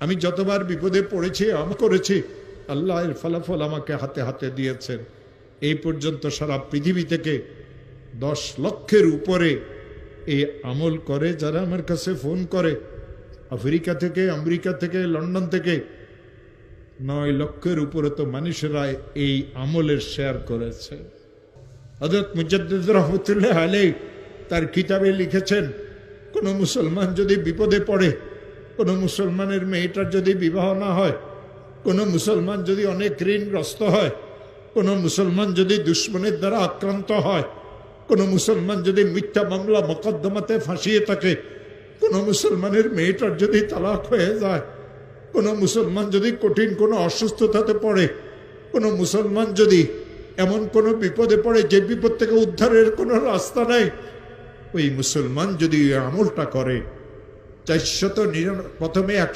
আমি যতবার বিপদে পড়েছি আমি করেছি, আল্লাহ এর ফলাফল আমাকে হাতে হাতে দিয়েছেন। এই পর্যন্ত সারা পৃথিবী থেকে 10 লক্ষের উপরে এই আমল করে যারা আমার কাছে ফোন করে। আফ্রিকা থেকে, আমেরিকা থেকে, লন্ডন থেকে 9 লক্ষের উপরে তো মানুষেরা এই আমলের শেয়ার করেছে। হযরত মুজাদ্দিদ রহমতুল্লাহ আলাইহি তার কিতাবে লিখেছেন, কোন মুসলমান যদি বিপদে পড়ে, কোন মুসলমানের মেয়েটার যদি বিবাহ না হয়, কোন মুসলমান যদি অনেক ঋণগ্রস্ত হয়, কোন মুসলমান যদি দুশ্মনের দ্বারা আক্রান্ত হয়, কোন মুসলমান যদি মিথ্যা মামলা মোকদ্দমাতে ফাঁসিয়ে থাকে, কোন মুসলমানের মেয়েটার যদি তালাক হয়ে যায়, কোন মুসলমান যদি কঠিন কোনো অসুস্থতাতে পড়ে, কোন মুসলমান যদি এমন কোনো বিপদে পড়ে যে বিপদ থেকে উদ্ধারের কোনো রাস্তা নেই, ওই মুসলমান যদি আমলটা করে 499 প্রথমে 100